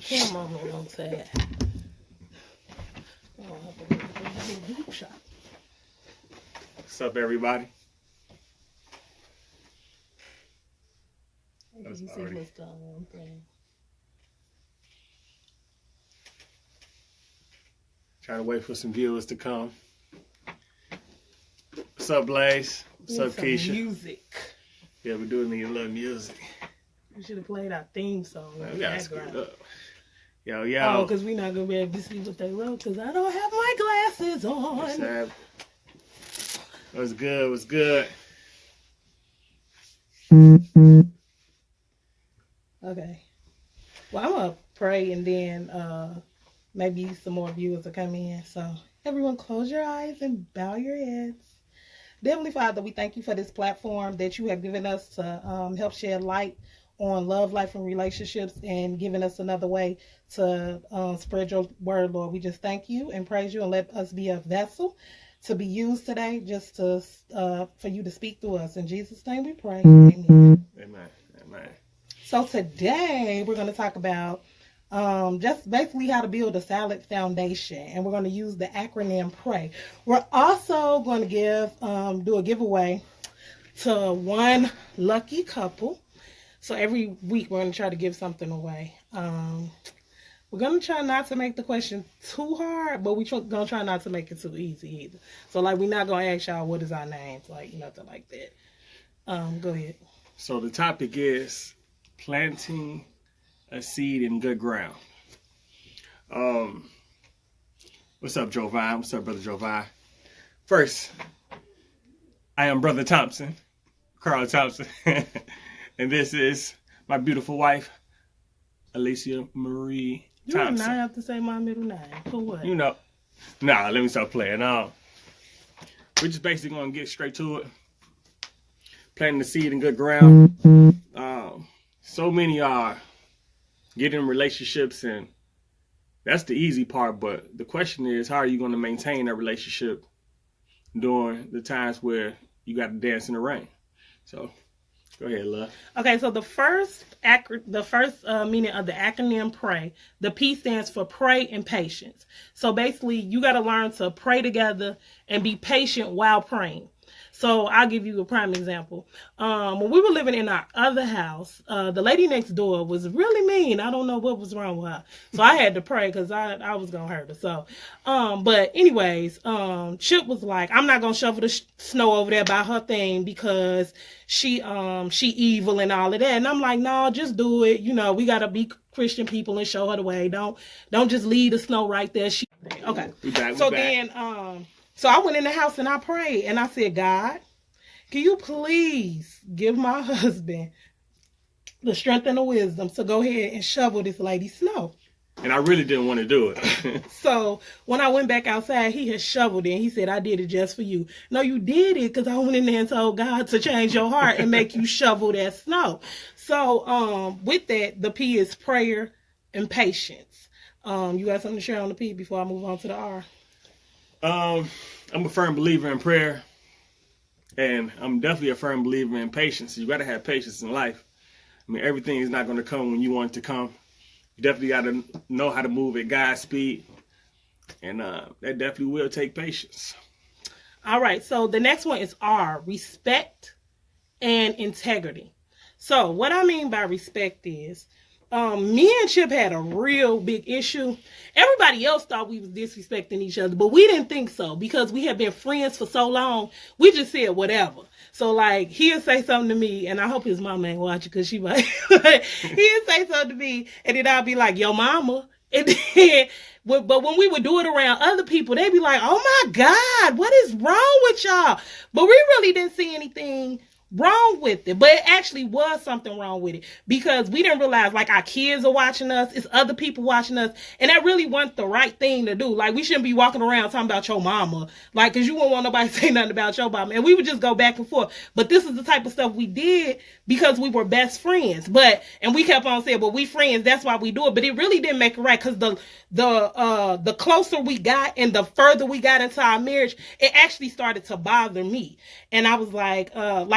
Camera on sad. What's up, everybody? You see what's the thing. Trying to wait for some viewers to come. What's up, Blaze? What's up, Keisha? Music. Yeah, we do need a little music. We should have played our theme song in the background. Up. Yo. Oh, because we're not going to be able to see what they wrote because I don't have my glasses on. What's good? What's good? Okay. Well, I'm going to pray and then maybe some more viewers will come in. So everyone close your eyes and bow your heads. Heavenly Father, we thank you for this platform that you have given us to help shed light on love, life, and relationships and giving us another way to spread your word, Lord. We just thank you and praise you and let us be a vessel to be used today just to for you to speak through us. In Jesus' name we pray. Amen. Amen. So today we're going to talk about just basically how to build a solid foundation, and we're going to use the acronym PRAY. We're also going to do a giveaway to one lucky couple. So every week we're going to try to give something away. We're going to try not to make the question too hard, but we're going to try not to make it too easy either. So like we're not going to ask y'all what is our names, like nothing like that. Go ahead. So the topic is planting a seed in good ground. What's up, Jovi? What's up, Brother Jovi? First, I am Brother Thompson, Carl Thompson, and this is my beautiful wife, Alicia Marie Thompson. You do not have to say my middle name. For what? You know, nah, let me stop playing. We're just basically going to get straight to it. Planting the seed in good ground. So many are getting in relationships, and that's the easy part, but the question is, how are you going to maintain that relationship during the times where you got to dance in the rain? So go ahead, love. Okay, so the first meaning of the acronym PRAY, the P stands for pray and patience. So basically you got to learn to pray together and be patient while praying. So I'll give you a prime example. When we were living in our other house, the lady next door was really mean. I don't know what was wrong with her. So I had to pray because I was going to hurt her. So, but anyways, Chip was like, I'm not going to shovel the snow over there by her thing because she evil and all of that. And I'm like, no, just do it. You know, we got to be Christian people and show her the way. Don't just leave the snow right there. Okay. We back. Then, so I went in the house and I prayed and I said, God, can you please give my husband the strength and the wisdom to go ahead and shovel this lady's snow? And I really didn't want to do it. So when I went back outside, he had shoveled it and he said, I did it just for you. No, you did it because I went in there and told God to change your heart and make you shovel that snow. So with that, the P is prayer and patience. You got something to share on the P before I move on to the R? I'm a firm believer in prayer, and I'm definitely a firm believer in patience. You got to have patience in life. I mean, everything is not going to come when you want it to come. You definitely got to know how to move at God's speed, and that definitely will take patience. All right, so the next one is R, respect and integrity. So what I mean by respect is, me and Chip had a real big issue. Everybody else thought we was disrespecting each other, but we didn't think so because we had been friends for so long. We just said whatever. So like he'll say something to me, and I hope his mama ain't watching because she might. He'll say something to me, and then I'll be like, "Yo, mama." And then, but when we would do it around other people, they'd be like, "Oh my God, what is wrong with y'all?" But we really didn't see anything wrong with it, but it actually was something wrong with it because we didn't realize like our kids are watching us, it's other people watching us, and that really wasn't the right thing to do. Like we shouldn't be walking around talking about your mama, like because you won't want nobody to say nothing about your mama, and we would just go back and forth. But this is the type of stuff we did because we were best friends, and we kept on saying, well, we friends, that's why we do it, but it really didn't make it right because the closer we got and the further we got into our marriage, it actually started to bother me. And I was like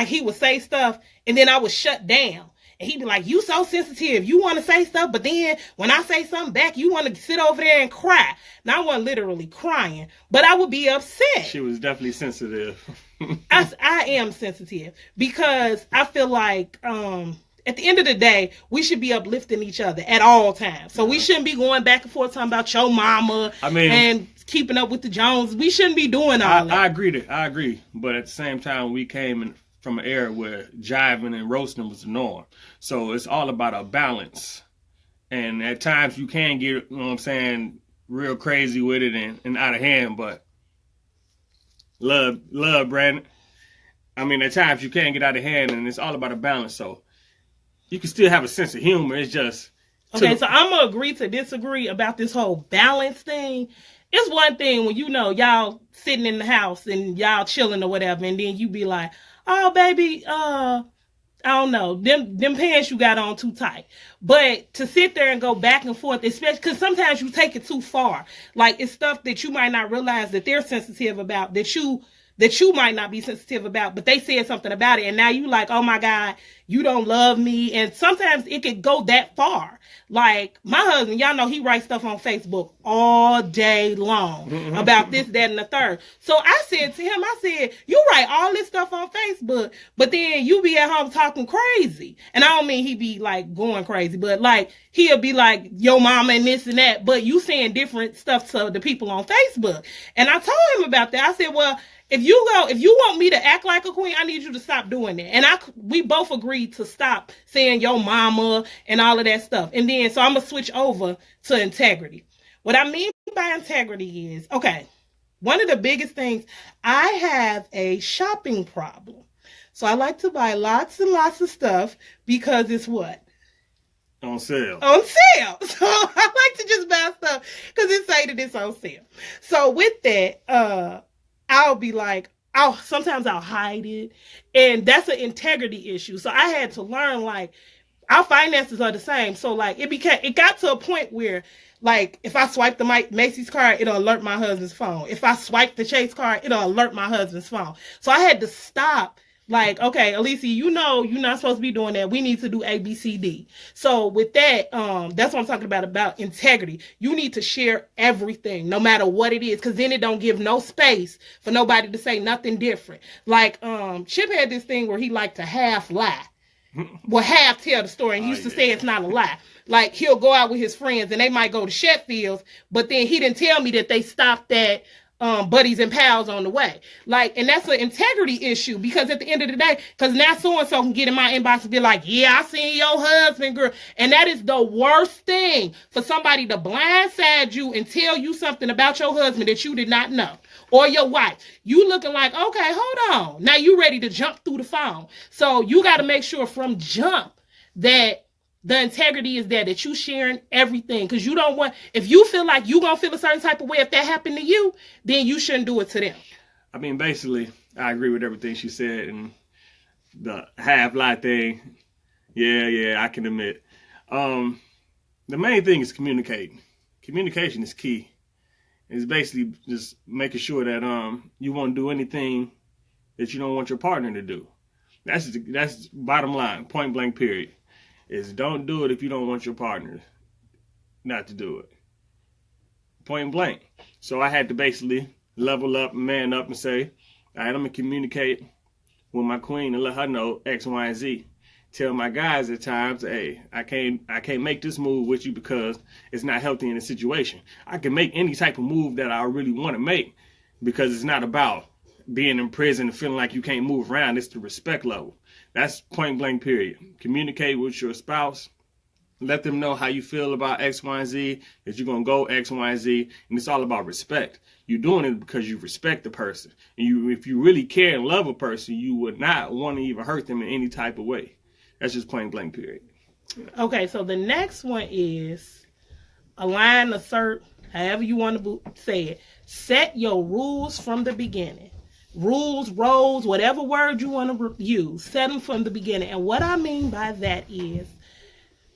he would say stuff and then I would shut down. And he'd be like, you so sensitive. You want to say stuff, but then when I say something back, you want to sit over there and cry. Now, I wasn't literally crying, but I would be upset. She was definitely sensitive. I am sensitive because I feel like at the end of the day, we should be uplifting each other at all times. So we shouldn't be going back and forth talking about your mama and keeping up with the Jones. We shouldn't be doing all that. I agree. But at the same time, we came from an era where jiving and roasting was the norm. So it's all about a balance. And at times you can get, you know what I'm saying, real crazy with it and out of hand. But love, Brandon. I mean, at times you can get out of hand, and it's all about a balance. So you can still have a sense of humor. It's just... Okay, so I'm going to agree to disagree about this whole balance thing. It's one thing when, y'all sitting in the house and y'all chilling or whatever, and then you be like, oh, baby, I don't know, them pants you got on too tight. But to sit there and go back and forth, especially because sometimes you take it too far. Like, it's stuff that you might not realize that they're sensitive about, that you might not be sensitive about, but they said something about it, and now you like, oh my God, you don't love me. And sometimes it could go that far. Like, my husband, y'all know he writes stuff on Facebook all day long about this, that, and the third. So I said to him, you write all this stuff on Facebook, but then you be at home talking crazy. And I don't mean he be like going crazy, but like he'll be like, yo mama and this and that, but you saying different stuff to the people on Facebook. And I told him about that. I said, well, if you want me to act like a queen, I need you to stop doing that. And we both agreed to stop saying your mama and all of that stuff. And then, so I'm going to switch over to integrity. What I mean by integrity is, okay, one of the biggest things, I have a shopping problem. So I like to buy lots and lots of stuff because it's what? On sale. On sale. So I like to just buy stuff because it say that it's on sale. So with that, I'll be like, sometimes I'll hide it. And that's an integrity issue. So I had to learn, like, our finances are the same. So like it got to a point where, like, if I swipe the Macy's card, it'll alert my husband's phone. If I swipe the Chase card, it'll alert my husband's phone. So I had to stop. Like, okay, Alicia, you're not supposed to be doing that. We need to do A, B, C, D. So with that, that's what I'm talking about integrity. You need to share everything, no matter what it is, because then it don't give no space for nobody to say nothing different. Like, Chip had this thing where he liked to half lie. Well, half tell the story, and he used to say it's not a lie. Like, he'll go out with his friends, and they might go to Sheffield's, but then he didn't tell me that they stopped at Buddies and Pals on the way. Like, and that's an integrity issue, because at the end of the day, because now so-and-so can get in my inbox and be like, yeah, I seen your husband, girl. And that is the worst thing, for somebody to blindside you and tell you something about your husband that you did not know. Or your wife. You looking like, okay, hold on. Now you ready to jump through the phone. So you got to make sure from jump that the integrity is there, that you sharing everything. Because you don't want, if you feel like you going to feel a certain type of way if that happened to you, then you shouldn't do it to them. I mean, basically, I agree with everything she said. And the half-lie thing, yeah, I can admit. The main thing is communicating. Communication is key. It's basically just making sure that you won't do anything that you don't want your partner to do. That's bottom line, point blank period. Is don't do it if you don't want your partner not to do it. Point blank. So I had to basically level up, man up, and say, all right, I'm gonna communicate with my queen and let her know X, Y, and Z. Tell my guys at times, hey, I can't make this move with you because it's not healthy in the situation. I can make any type of move that I really want to make, because it's not about being in prison and feeling like you can't move around. It's the respect level. That's point blank period. Communicate with your spouse. Let them know how you feel about X, Y, and Z, that you're going to go X, Y, and Z. And it's all about respect. You're doing it because you respect the person. And if you really care and love a person, you would not want to even hurt them in any type of way. That's just point blank period. Okay, so the next one is align, assert, however you want to say it. Set your rules from the beginning. Rules, roles, whatever word you want to use, set them from the beginning. And what I mean by that is,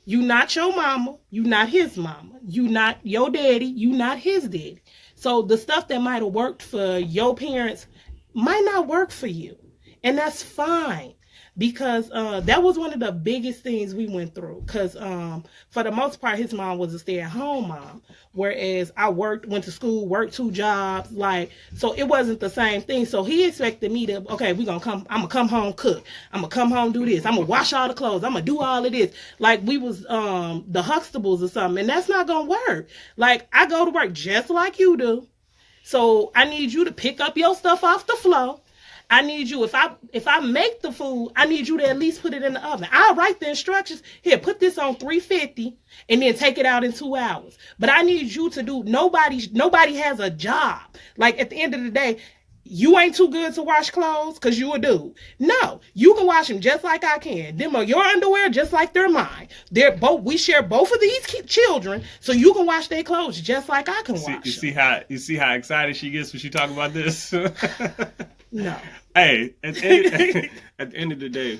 you not your mama, you not his mama. You not your daddy, you not his daddy. So the stuff that might have worked for your parents might not work for you. And that's fine. because that was one of the biggest things we went through. Because for the most part, his mom was a stay-at-home mom, whereas I went to school, worked 2 jobs, like, so it wasn't the same thing. So he expected me to, okay, I'm gonna come home cook, I'm gonna come home do this, I'm gonna wash all the clothes, I'm gonna do all of this, like we was the Huxtables or something, and that's not gonna work. Like, I go to work just like you do, so I need you to pick up your stuff off the floor. I need you, if I make the food, I need you to at least put it in the oven. I'll write the instructions. Here, put this on 350 and then take it out in 2 hours. But I need you to do, nobody has a job. Like, at the end of the day, you ain't too good to wash clothes because you a dude. No, you can wash them just like I can. Them are your underwear just like they're mine. We share both of these children, so you can wash their clothes just like I can wash them. You see how excited she gets when she talk about this? No. Hey, at the end of the day,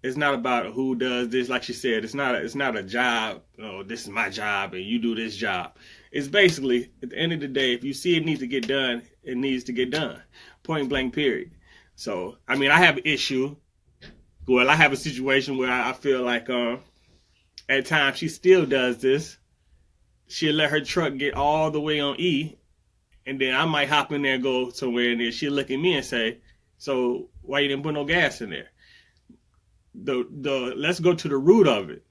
it's not about who does this. Like she said, it's not a job. Oh, this is my job and you do this job. It's basically, at the end of the day, if you see it needs to get done, it needs to get done. Point blank, period. So, I mean, I have an issue. Well, I have a situation where I feel like at times she still does this. She'll let her truck get all the way on E, and then I might hop in there and go somewhere, and then she'll look at me and say, so why you didn't put no gas in there? Let's go to the root of it.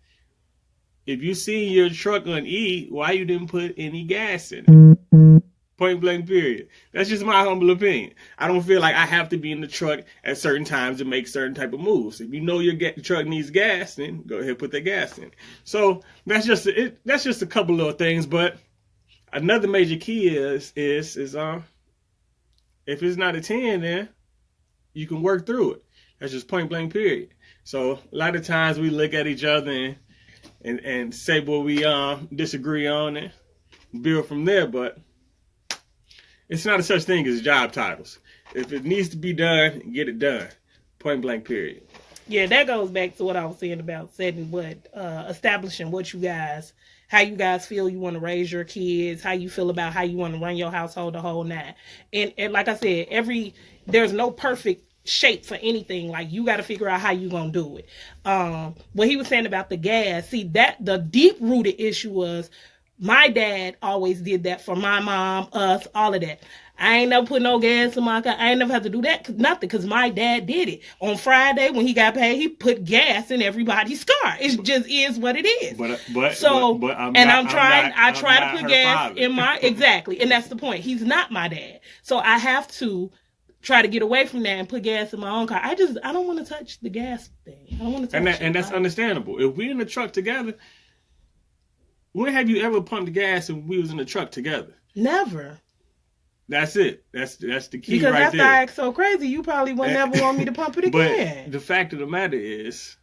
If you see your truck on E, why you didn't put any gas in it? Point blank, period. That's just my humble opinion. I don't feel like I have to be in the truck at certain times to make certain type of moves. If you know your truck needs gas, then go ahead and put that gas in. So that's just a couple little things. But another major key is if it's not a 10, then you can work through it. That's just point blank, period. So a lot of times we look at each other and say what we disagree on and build from there, but it's not a such thing as job titles. If it needs to be done, get it done. Point blank, period. Yeah, that goes back to what I was saying about establishing how you guys feel you want to raise your kids, how you feel about how you want to run your household, the whole nine. And like I said, there's no perfect shape for anything. Like, you got to figure out how you gonna do it. What he was saying about the gas, see, that the deep rooted issue was my dad always did that for my mom, us, all of that. I ain't never put no gas in my car. I ain't never had to do that, because my dad did it. On Friday when he got paid, he put gas in everybody's car. It just is what it is. I try to put gas in my, exactly. And that's the point. He's not my dad. So I have to try to get away from that and put gas in my own car. I don't want to touch the gas thing. I don't want to touch it. And that's understandable. If we're in the truck together, when have you ever pumped the gas and we was in the truck together? Never. That's it. That's the key because right there. Because after I act so crazy, you probably would never want me to pump it again. But the fact of the matter is,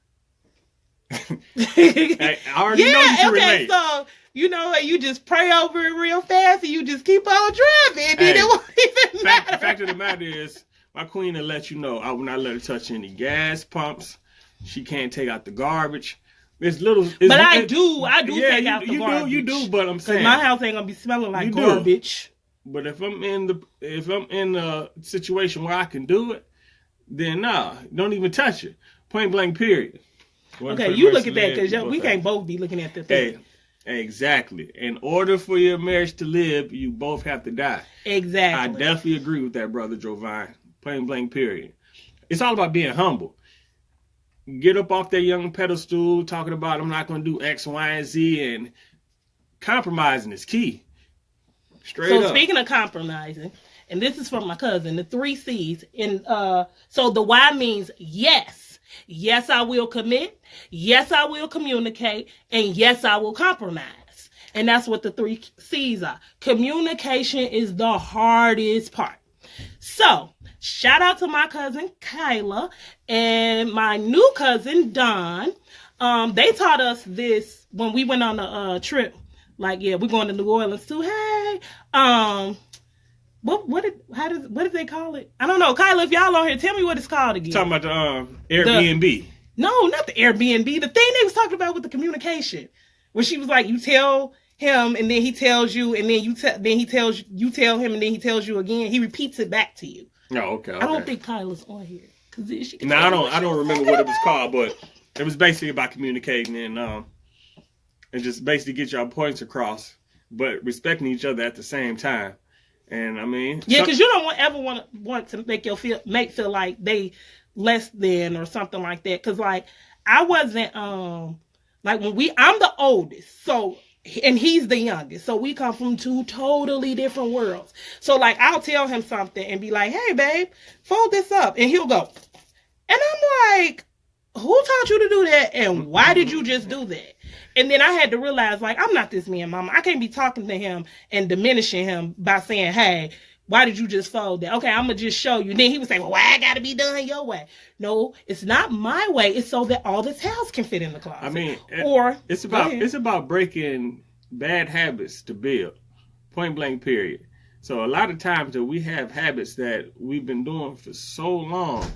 I already know you can relate. So, you just pray over it real fast and you just keep on driving. And it won't even matter. The fact of the matter is, my queen will let you know I will not let her touch any gas pumps. She can't take out the garbage. I do take out the garbage. You do, but I'm saying, my house ain't gonna be smelling like garbage. But if I'm in a situation where I can do it, then don't even touch it. Point blank, period. Okay, you look at that, because we can't both be looking at the thing. Hey, exactly. In order for your marriage to live, you both have to die. Exactly. I definitely agree with that, brother Jovine. Point blank, period. It's all about being humble. Get up off that young pedestal talking about I'm not going to do X, Y, and Z, and compromising is key. Straight up. So speaking of compromising, and this is from my cousin, the 3 C's. So the Y means yes. Yes, I will commit. Yes, I will communicate. And yes, I will compromise. And that's what the 3 C's are. Communication is the hardest part. So, shout out to my cousin Kyla and my new cousin Don. They taught us this when we went on the trip. Like, yeah, we're going to New Orleans too. Hey, what did they call it? I don't know. Kyla, if y'all on here, tell me what it's called again. Talking about the Airbnb. No, not the Airbnb. The thing they was talking about with the communication, where she was like, you tell him and then he tells you, and then you tell him and then he tells you again. He repeats it back to you. Oh, okay. I don't think Kyla's on here. Now I don't remember what it was called, but it was basically about communicating and just basically get your points across, but respecting each other at the same time. And I mean, yeah, because you don't ever want to make feel like they less than or something like that. Because like I wasn't like I'm the oldest, so and he's the youngest, so we come from two totally different worlds. So like I'll tell him something and be like, "Hey, babe, fold this up," and he'll go, and I'm like, "Who taught you to do that? And why did you just do that?" And then I had to realize, like, I'm not this man, mama. I can't be talking to him and diminishing him by saying, "Hey, why did you just fold that?" Okay, I'm going to just show you. And then he would say, "Well, why I got to be done your way?" No, it's not my way. It's so that all the towels can fit in the closet. I mean, or it's about breaking bad habits to build. Point blank, period. So a lot of times that we have habits that we've been doing for so long.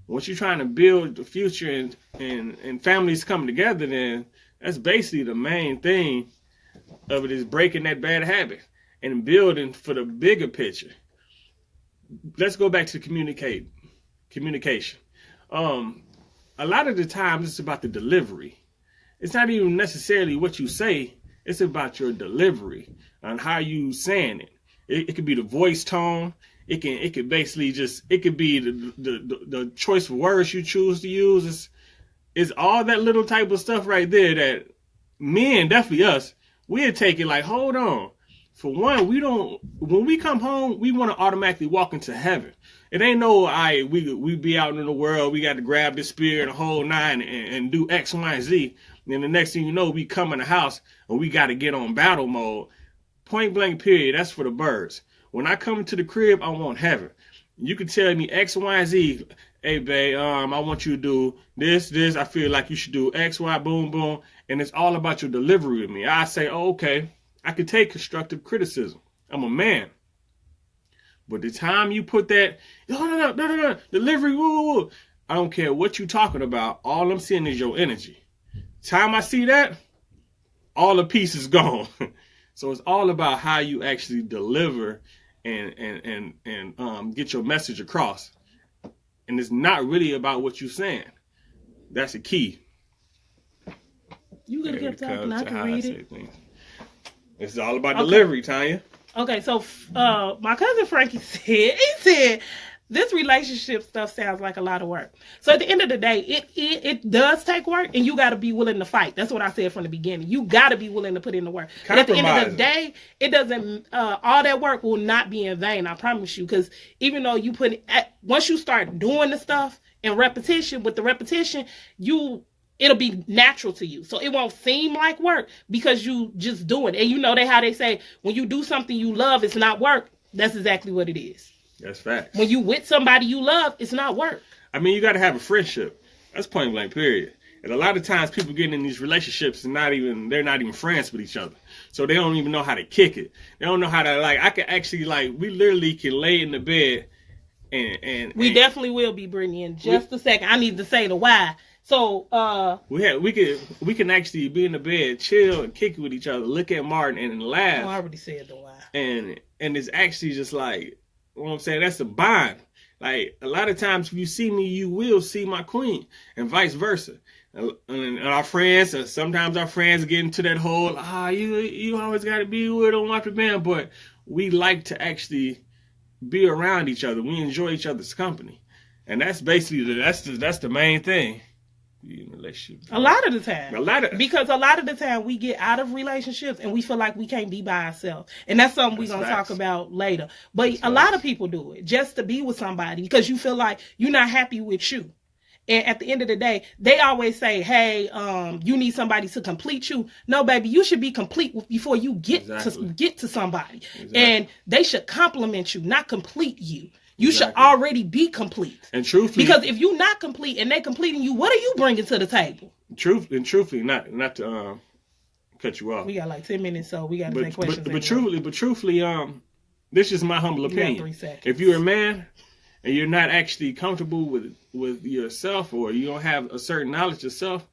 Once you're trying to build the future and families coming together, then that's basically the main thing of it, is breaking that bad habit and building for the bigger picture. Let's go back to communication. A lot of the times it's about the delivery. It's not even necessarily what you say. It's about your delivery and how you saying it. It could be the voice tone. It could basically it could be the choice of words you choose to use. It's all that little type of stuff right there that men, definitely us, we'll take it like, hold on. For one, when we come home, we want to automatically walk into heaven. It ain't no, we be out in the world, we got to grab the spear and the whole nine and do X, Y, and Z. And then the next thing you know, we come in the house and we got to get on battle mode. Point blank, period. That's for the birds. When I come to the crib, I want heaven. You can tell me X, Y, and Z. Hey, babe, I want you to do this. I feel like you should do X, Y, boom, boom. And it's all about your delivery with me. I say, oh, okay, I can take constructive criticism. I'm a man. But the time you put that, no, delivery, woo. I don't care what you're talking about. All I'm seeing is your energy. Time I see that, all the peace is gone. So it's all about how you actually deliver and get your message across. And it's not really about what you're saying. That's the key. You could have kept talking. I can read it. It's all about delivery, Tanya. Okay, so my cousin Frankie said, this relationship stuff sounds like a lot of work. So at the end of the day, it does take work, and you got to be willing to fight. That's what I said from the beginning. You got to be willing to put in the work. But at the end of the day, it doesn't. All that work will not be in vain. I promise you. Because even though you once you start doing the stuff in repetition, with the repetition, it'll be natural to you. So it won't seem like work because you just do it. And you know how they say when you do something you love, it's not work. That's exactly what it is. That's facts. When you with somebody you love, it's not work. I mean, you got to have a friendship. That's point blank, period. And a lot of times people get in these relationships and they're not even friends with each other. So they don't even know how to kick it. They don't know how to, I can actually, we literally can lay in the bed and we definitely will be, Brittany, in just a second. I need to say the why. So we can actually be in the bed, chill and kick it with each other, look at Martin and laugh. Oh, I already said the why. And it's actually just you know what I'm saying? That's a bond. Like, a lot of times if you see me, you will see my queen, and vice versa. And our friends, sometimes our friends get into that whole, you always got to be with them after band. But we like to actually be around each other. We enjoy each other's company. And that's basically, that's the main thing. A lot of the time. Because a lot of the time we get out of relationships and we feel like we can't be by ourselves. And that's something we're going to talk about later. But a lot of people do it just to be with somebody because you feel like you're not happy with you. And at the end of the day, they always say, hey, you need somebody to complete you. No, baby, you should be complete before you get to somebody. Exactly. And they should compliment you, not complete you. You should already be complete. And truthfully, because if you're not complete and they completing you, what are you bringing to the table? Truthfully, not to cut you off. We got like 10 minutes, so we got to take questions. But truthfully, this is my humble opinion. 3 seconds. If you're a man and you're not actually comfortable with yourself, or you don't have a certain knowledge of self,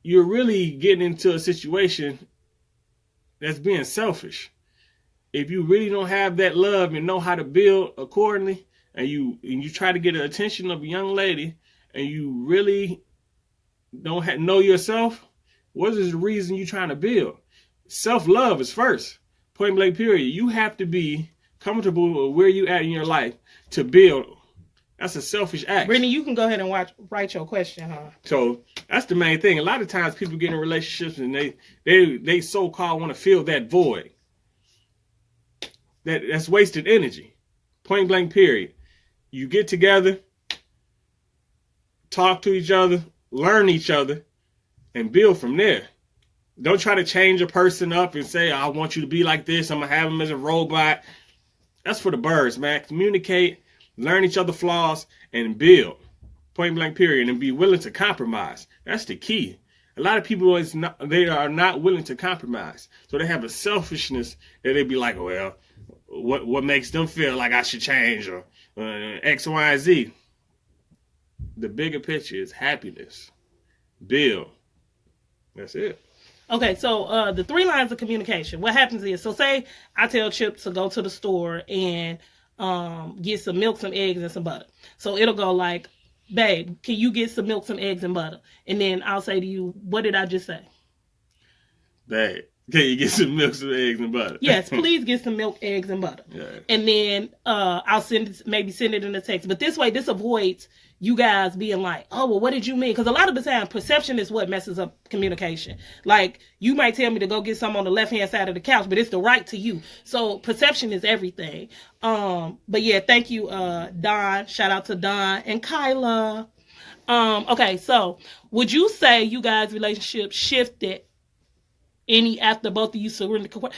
you're really getting into a situation that's being selfish. If you really don't have that love and know how to build accordingly, and you try to get the attention of a young lady, and you really don't know yourself, what is the reason you're trying to build? Self-love is first. Point blank period. You have to be comfortable with where you at in your life to build. That's a selfish act. Brittany, you can go ahead and write your question, huh? So that's the main thing. A lot of times people get in relationships and they so-called want to fill that void. That's wasted energy. Point blank period. You get together, talk to each other, learn each other, and build from there. Don't try to change a person up and say, I want you to be like this. I'm going to have them as a robot. That's for the birds, man. Communicate, learn each other's flaws, and build. Point blank period. And be willing to compromise. That's the key. A lot of people, they are not willing to compromise. So they have a selfishness that they be like, well, what makes them feel like I should change or X, Y, and Z. The bigger picture is happiness. Build. That's it. Okay, so the 3 lines of communication. What happens is, so say I tell Chip to go to the store and get some milk, some eggs, and some butter. So it'll go like, babe, can you get some milk, some eggs, and butter? And then I'll say to you, what did I just say? Babe, can you get some milk, some eggs, and butter? Yes, please get some milk, eggs, and butter. Yeah. And then I'll send it in a text. But this way, this avoids you guys being like, oh, well, what did you mean? Because a lot of the time, perception is what messes up communication. Like, you might tell me to go get some on the left-hand side of the couch, but it's the right to you. So perception is everything. But yeah, thank you, Don. Shout out to Don and Kyla. Okay, so would you say you guys' relationship shifted any after both of you surrendered? Hold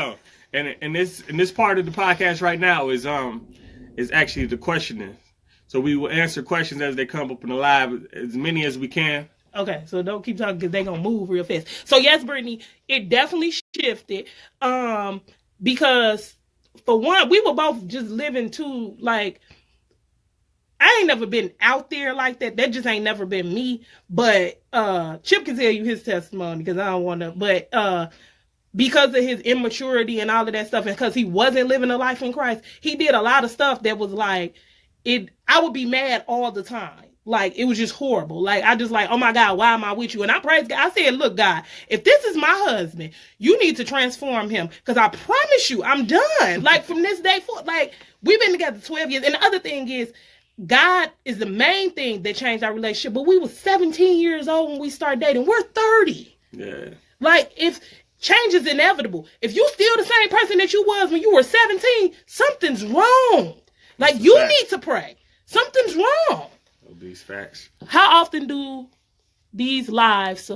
on. And this part of the podcast right now is actually the questioning. So we will answer questions as they come up in the live, as many as we can. Okay, so don't keep talking because they're going to move real fast. So yes, Brittany, it definitely shifted because for one, we were both just living too, like, I ain't never been out there like that. That just ain't never been me. But Chip can tell you his testimony because I don't want to. But because of his immaturity and all of that stuff, and because he wasn't living a life in Christ, he did a lot of stuff that was like, I would be mad all the time. Like, it was just horrible. Like, I just like, oh my God, why am I with you? And I praise God. I said, look, God, if this is my husband, you need to transform him. Because I promise you, I'm done. Like, from this day forward, like, we've been together 12 years. And the other thing is, God is the main thing that changed our relationship. But we were 17 years old when we started dating. We're 30. Yeah. Like, if change is inevitable. If you still the same person that you was when you were 17, something's wrong. Like, you need to pray. Something's wrong. These facts. How often do these lives,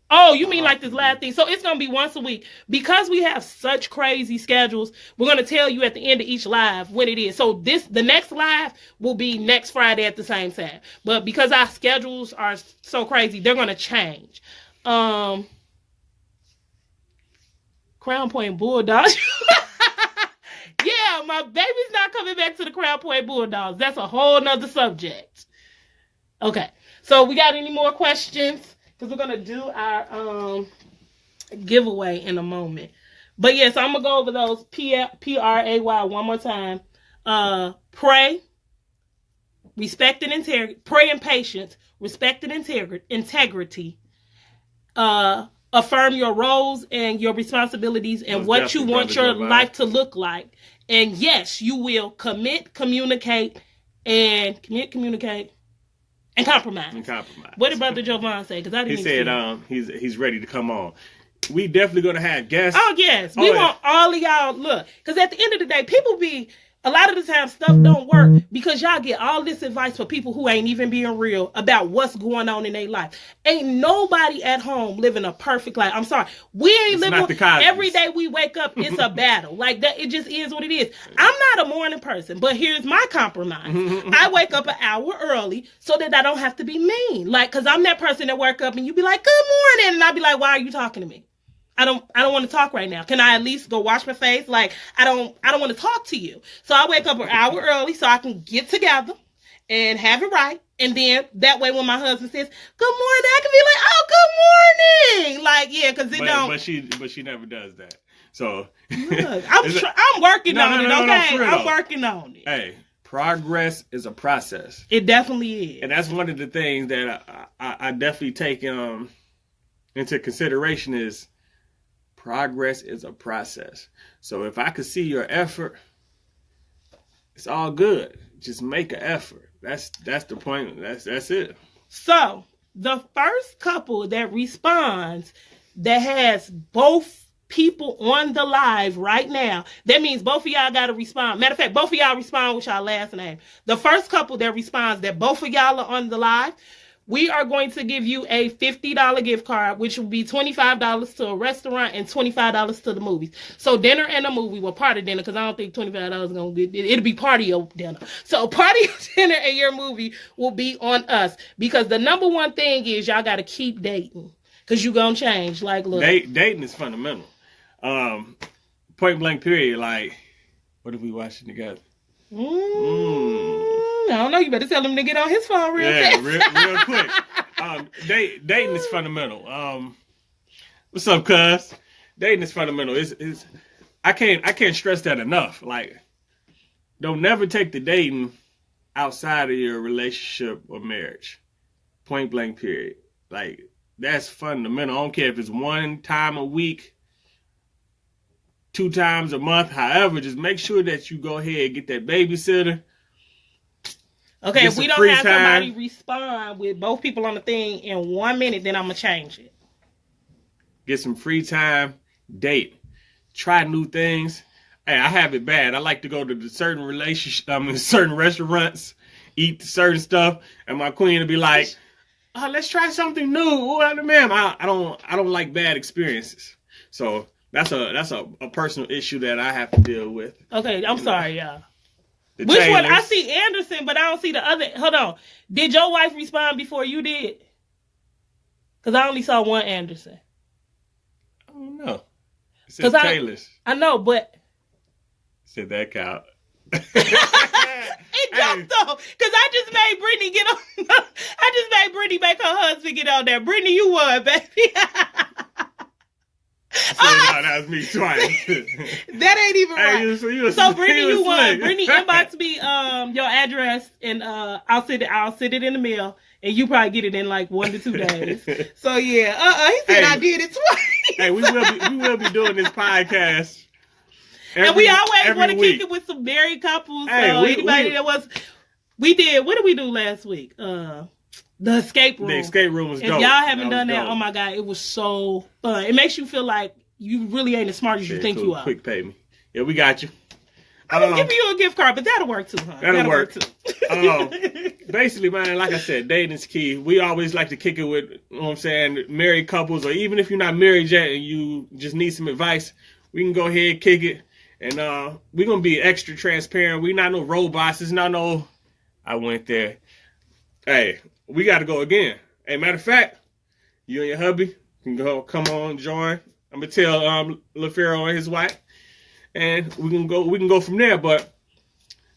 oh, you mean like this live thing? So it's going to be once a week. Because we have such crazy schedules, we're going to tell you at the end of each live when it is. So the next live will be next Friday at the same time. But because our schedules are so crazy, they're going to change. Crown Point Bulldogs. Yeah, my baby's not coming back to the Crown Point Bulldogs. That's a whole nother subject. Okay, so we got any more questions? Because we're going to do our giveaway in a moment. But yes, I'm going to go over those P.R.A.Y. one more time. Pray, respect and integrity. Pray and patience, respect and integrity. Affirm your roles and your responsibilities and what you want your life to look like. And yes, you will communicate, and compromise. What did Brother Jovan say? Because I didn't. He said he's ready to come on. We definitely gonna have guests. Oh yes, we want all of y'all. Look, because at the end of the day, people be. A lot of the time stuff don't work because y'all get all this advice for people who ain't even being real about what's going on in their life. Ain't nobody at home living a perfect life. I'm sorry. We ain't living every day we wake up, it's a battle. Like that, it just is what it is. I'm not a morning person, but here's my compromise. I wake up an hour early so that I don't have to be mean. Like, cause I'm that person that wake up and you be like, good morning. And I'll be like, why are you talking to me? I don't want to talk right now. Can I at least go wash my face? Like, I don't want to talk to you. So I wake up an hour early so I can get together and have it right. And then that way when my husband says, good morning, I can be like, oh, good morning. like, yeah, because it don't. But she never does that. So look, I'm working on it. Okay, I'm working on it. Hey, progress is a process. It definitely is, and that's one of the things that I definitely take into consideration is progress is a process. So if I could see your effort, it's all good. Just make an effort. That's the point. That's it. So the first couple that responds that has both people on the live right now, that means both of y'all got to respond. Matter of fact, both of y'all respond with y'all last name. The first couple that responds that both of y'all are on the live, we are going to give you a $50 gift card, which will be $25 to a restaurant and $25 to the movies. So dinner and a movie, well, part of dinner, because I don't think $25 is going to get, it'll be part of your dinner. So part of your dinner and your movie will be on us, because the number one thing is y'all got to keep dating, because you're going to change. Like, look. Dating is fundamental. Point blank period. Like, what are we watching together? I don't know. You better tell him to get on his phone real fast. real quick. Dating is fundamental. What's up, cuz? Dating is fundamental. I can't stress that enough. Like, don't never take the dating outside of your relationship or marriage. Point blank period. Like, that's fundamental. I don't care if it's one time a week, 2 times a month, however, just make sure that you go ahead and get that babysitter. Okay, if we don't have somebody respond with both people on the thing in 1 minute, then I'm going to change it. Get some free time, date, try new things. Hey, I have it bad. I like to go to certain restaurants, eat certain stuff, and my queen will be like, "Oh, let's try something new." Man, I don't like bad experiences. So that's a personal issue that I have to deal with. Okay, I'm sorry, y'all. Which one? I see Anderson, but I don't see the other. Hold on. Did your wife respond before you did? Because I only saw one Anderson. I don't know. It says Taylor's. I know, but. Said that count. It don't though. Because I just made Brittany get on. I just made Brittany make her husband get on there. Brittany, you won, baby. No, that was me twice. That ain't even right. So Brittany, you won. Brittany, inbox me your address, and I'll send it in the mail, and you probably get it in like 1 to 2 days. So yeah, he said I did it twice. Hey, we will be doing this podcast, and we always want to kick it with some married couples. Hey, we did. What did we do last week? The escape room. The escape room was dope. If y'all haven't done that, oh my God, it was so fun. It makes you feel like you really ain't as smart as you think you are. Quick pay me. Yeah, we got you. I was giving you a gift card, but that'll work too, huh? That'll work too. Basically, man, like I said, dating's key. We always like to kick it with, you know what I'm saying, married couples, or even if you're not married yet and you just need some advice, we can go ahead, kick it. And we're going to be extra transparent. We're not no robots. It's not no, I went there. Hey, we got to go again. Hey, matter of fact, you and your hubby can come on, join. I'm gonna tell LaFaro and his wife, and we can go from there. But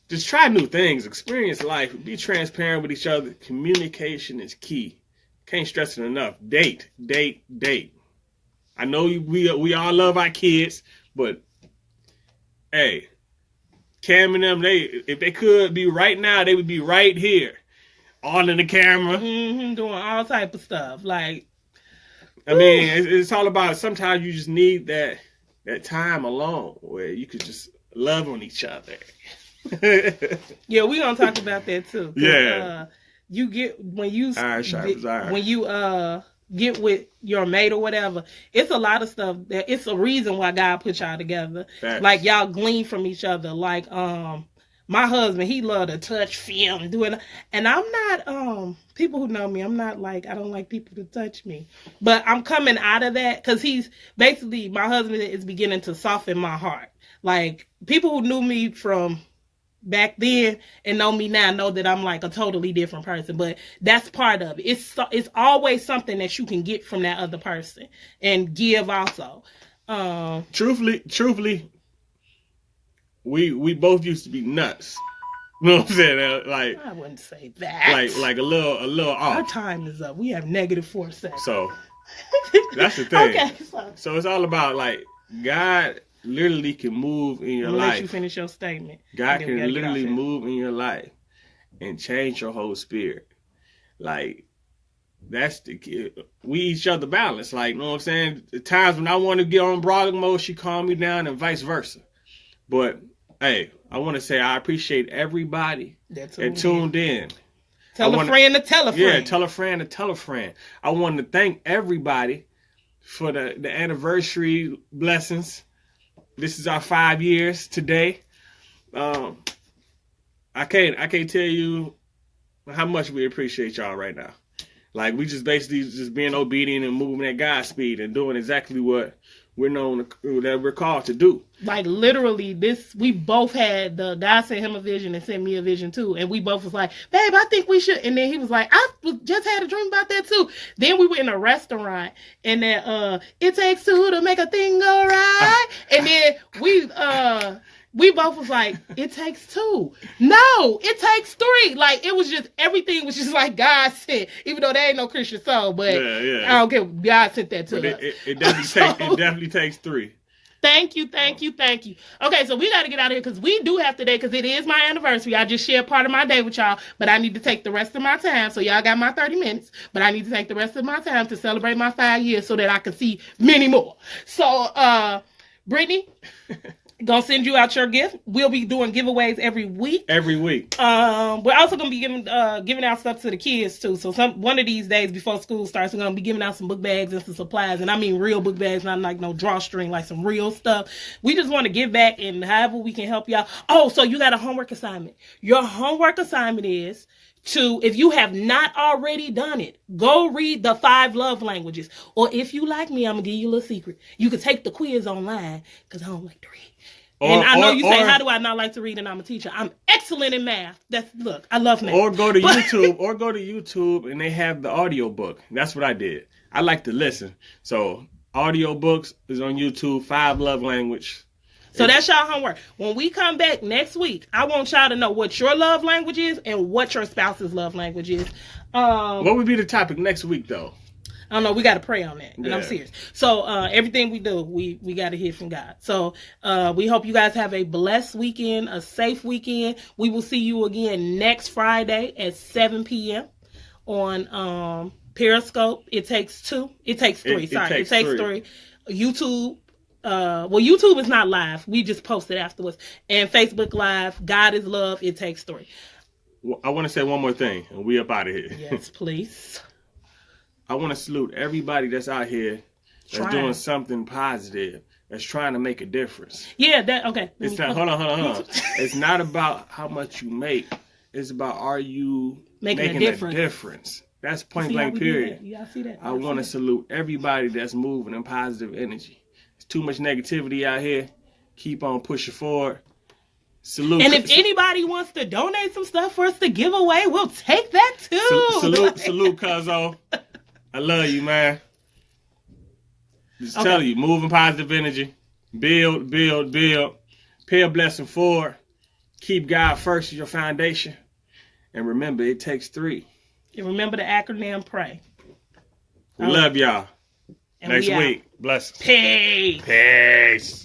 just try new things, experience life, be transparent with each other. Communication is key. Can't stress it enough. Date. I know we all love our kids, but hey, Cam and them, if they could be right now, they would be right here. All in the camera. Doing all type of stuff. Like, I mean, it's all about, sometimes you just need that time alone where you could just love on each other. Yeah, we're going to talk about that too. Yeah. You get, when you get with your mate or whatever, it's a lot of stuff that, it's a reason why God put y'all together. Facts. Like, y'all glean from each other. Like, my husband, he loved to touch, feel, and do it. And I'm not, people who know me, I'm not like, I don't like people to touch me. But I'm coming out of that, because my husband is beginning to soften my heart. Like, people who knew me from back then and know me now know that I'm like a totally different person. But that's part of it. It's always something that you can get from that other person and give also. Truthfully, we both used to be nuts. You know what I'm saying? Like, I wouldn't say that. Like a little off. Our time is up. We have -4 seconds. So That's the thing. Okay, So it's all about like God literally can move in your I'm gonna life. let you finish your statement. God and then we can gotta get off literally here. move in your life and change your whole spirit. Like that's we each other balance. Like, you know what I'm saying? The times when I want to get on brawling mode, she calm me down and vice versa. But hey, I want to say I appreciate everybody that tuned in. Tell a friend to tell a friend. Yeah, tell a friend to tell a friend. I want to thank everybody for the anniversary blessings. This is our 5 years today. I can't tell you how much we appreciate y'all right now. Like, we just basically just being obedient and moving at God's speed and doing exactly what we're called to do. Like, literally, we both had God sent him a vision and sent me a vision too. And we both was like, babe, I think we should. And then he was like, just had a dream about that too. Then we were in a restaurant and then it takes two to make a thing go right. And then we both was like, it takes two. No, it takes three. Like, it was just, everything was just like God said, even though there ain't no Christian song, but I don't care. God sent that to us. It definitely takes three. Thank you. Okay, so we got to get out of here because we do have today because it is my anniversary. I just shared part of my day with y'all, but I need to take the rest of my time. So y'all got my 30 minutes, but I need to take the rest of my time to celebrate my 5 years so that I can see many more. So, Brittany, gonna send you out your gift. We'll be doing giveaways every week. We're also gonna be giving out stuff to the kids too. So one of these days before school starts, we're gonna be giving out some book bags and some supplies. And I mean real book bags, not like no drawstring, like some real stuff. We just want to give back and however we can help y'all. Oh, so you got a homework assignment. Your homework assignment is if you have not already done it, go read the 5 love languages. Or if you like me, I'm gonna give you a little secret. You can take the quiz online because I don't like to read. And I know you say, how do I not like to read and I'm a teacher? I'm excellent in math. Look, I love math. Or go to YouTube and they have the audio book. That's what I did. I like to listen. So audio books is on YouTube, 5 love language. So that's y'all homework. When we come back next week, I want y'all to know what your love language is and what your spouse's love language is. What would be the topic next week though? I don't know. We got to pray on that. And I'm serious. So everything we do, we got to hear from God. So we hope you guys have a blessed weekend, a safe weekend. We will see you again next Friday at 7 p.m. on Periscope. It takes 2. It takes 3. It takes 3. YouTube. YouTube is not live. We just post it afterwards. And Facebook Live. God is love. It takes 3. Well, I want to say one more thing, and we up out of here. Yes, please. I want to salute everybody that's out here that's doing something positive, that's trying to make a difference. Yeah, okay. It's not, hold on. It's not about how much you make. It's about, are you making a difference? That's point blank, period. Y'all see that? I want to salute everybody that's moving in positive energy. There's too much negativity out here. Keep on pushing forward. Salute. And if anybody wants to donate some stuff for us to give away, we'll take that too. Salute, Cuzzo. I love you, man. Just tell you, moving positive energy. Build. Pay a blessing forward. Keep God first as your foundation. And remember, it takes 3. And remember the acronym PRAY. We love y'all. Next week. Blessings. Peace. Peace.